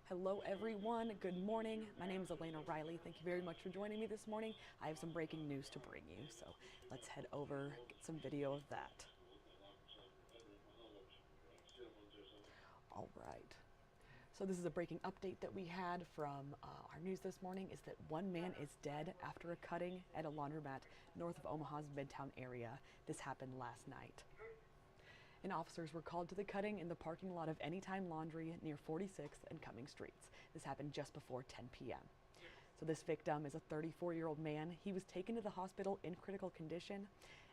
Hello everyone, good morning. My name is Elena Riley. Thank you very much for joining me this morning. I have some breaking news to bring you, so let's head over, get some video of that. All right. So this is a breaking update that we had from our news this morning is that one man is dead after a cutting at a laundromat north of Omaha's Midtown area. This happened last night. And officers were called to the cutting in the parking lot of Anytime Laundry near 46th and Cumming Streets. This happened just before 10 p.m. So this victim is a 34-year-old man. He was taken to the hospital in critical condition.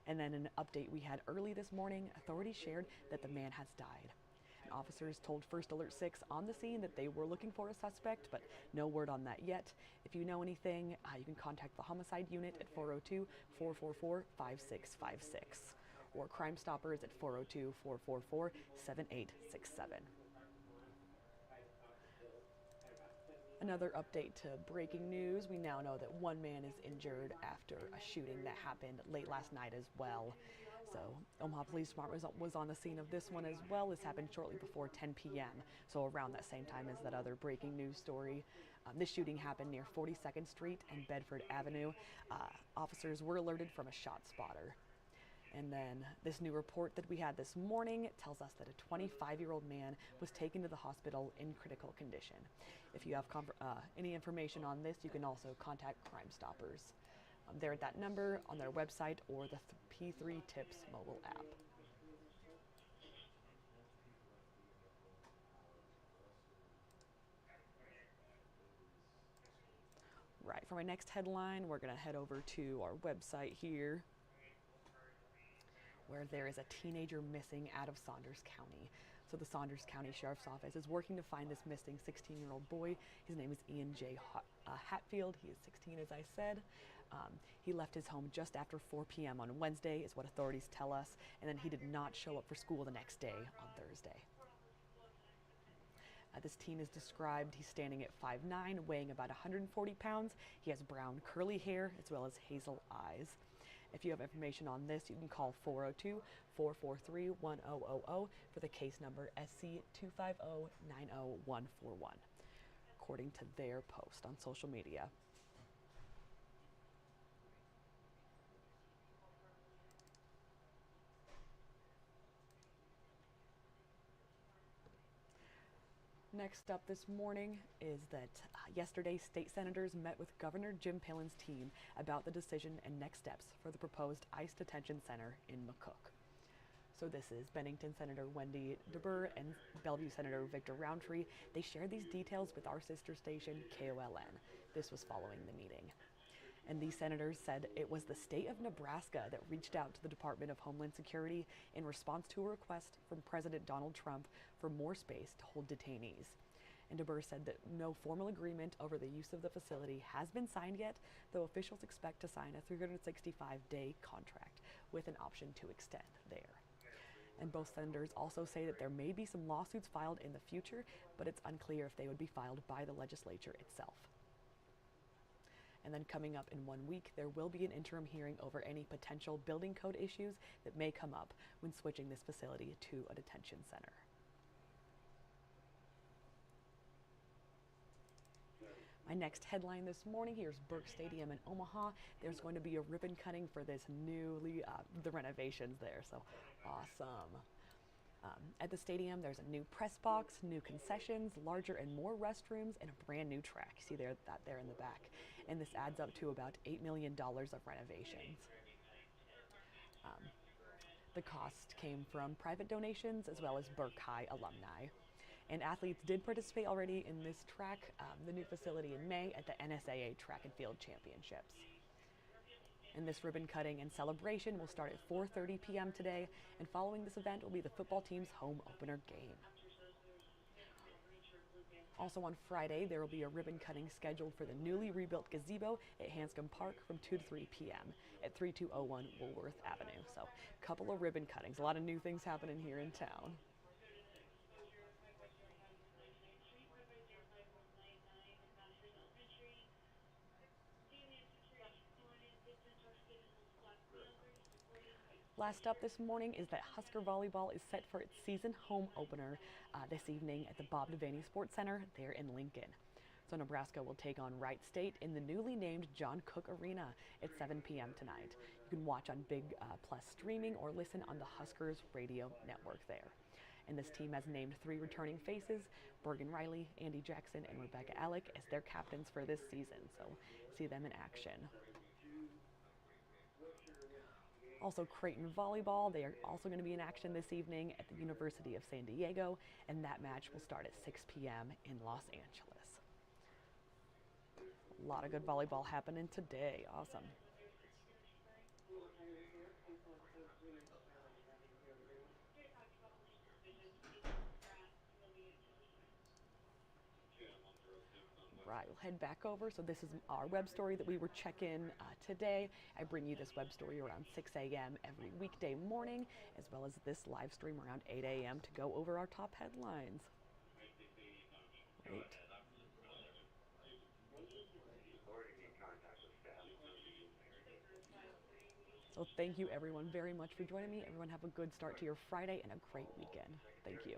And then an update we had early this morning, authorities shared that the man has died. And officers told First Alert 6 on the scene that they were looking for a suspect, but no word on that yet. If you know anything, you can contact the homicide unit at 402-444-5656 or Crime Stoppers at 402-444-7867. Another update to breaking news. We now know that one man is injured after a shooting that happened late last night as well. So Omaha Police Department was on the scene of this one as well. This happened shortly before 10 p.m. So around that same time as that other breaking news story. This shooting happened near 42nd Street and Bedford Avenue. Officers were alerted from a shot spotter. And then this new report that we had this morning tells us that a 25-year-old man was taken to the hospital in critical condition. If you have any information on this, you can also contact Crime Stoppers. They're at that number on their website or the P3 Tips mobile app. Right, for my next headline, we're going to head over to our website here, where there is a teenager missing out of Saunders County. So the Saunders County Sheriff's Office is working to find this missing 16-year-old boy. His name is Ian J. Hatfield. He is 16, as I said. He left his home just after 4 p.m. on Wednesday, is what authorities tell us, and then he did not show up for school the next day on Thursday. This teen is described, he's standing at 5'9", weighing about 140 pounds. He has brown curly hair as well as hazel eyes. If you have information on this, you can call 402-443-1000 for the case number SC250-90141, according to their post on social media. Next up this morning is that yesterday state senators met with Governor Jim Pillen's team about the decision and next steps for the proposed ICE detention center in McCook. So this is Bennington Senator Wendy DeBurr and Bellevue Senator Victor Roundtree. They shared these details with our sister station, KOLN. This was following the meeting. And these senators said it was the state of Nebraska that reached out to the Department of Homeland Security in response to a request from President Donald Trump for more space to hold detainees. And DeBurr said that no formal agreement over the use of the facility has been signed yet, though officials expect to sign a 365-day contract with an option to extend there. And both senators also say that there may be some lawsuits filed in the future, but it's unclear if they would be filed by the legislature itself. And then coming up in 1 week, there will be an interim hearing over any potential building code issues that may come up when switching this facility to a detention center. My next headline this morning, here's Burke Stadium in Omaha. There's going to be a ribbon cutting for this the renovations there, so awesome. At the stadium, there's a new press box, new concessions, larger and more restrooms, and a brand new track. You see that there in the back. And this adds up to about $8 million of renovations. The cost came from private donations as well as Burke High alumni. And athletes did participate already in this track, the new facility in May at the NSAA Track and Field Championships. And this ribbon cutting and celebration will start at 4:30 p.m. today, and following this event will be the football team's home opener game. Also on Friday, there will be a ribbon cutting scheduled for the newly rebuilt gazebo at Hanscom Park from 2 to 3 p.m. at 3201 Woolworth Avenue. So a couple of ribbon cuttings, a lot of new things happening here in town. Last up this morning is that Husker volleyball is set for its season home opener this evening at the Bob Devaney Sports Center there in Lincoln. So Nebraska will take on Wright State in the newly named John Cook Arena at 7 p.m. tonight. You can watch on Big Plus streaming or listen on the Huskers radio network there. And this team has named 3 returning faces, Bergen Riley, Andy Jackson, and Rebecca Alec, as their captains for this season. So see them in action. Also, Creighton volleyball, they are also going to be in action this evening at the University of San Diego, and that match will start at 6 p.m. in Los Angeles. A lot of good volleyball happening today. Awesome. Right, we'll head back over. So this is our web story that we were checking today. I bring you this web story around 6 a.m. every weekday morning, as well as this live stream around 8 a.m. to go over our top headlines. Great. So thank you everyone very much for joining me. Everyone have a good start to your Friday and a great weekend. Thank you.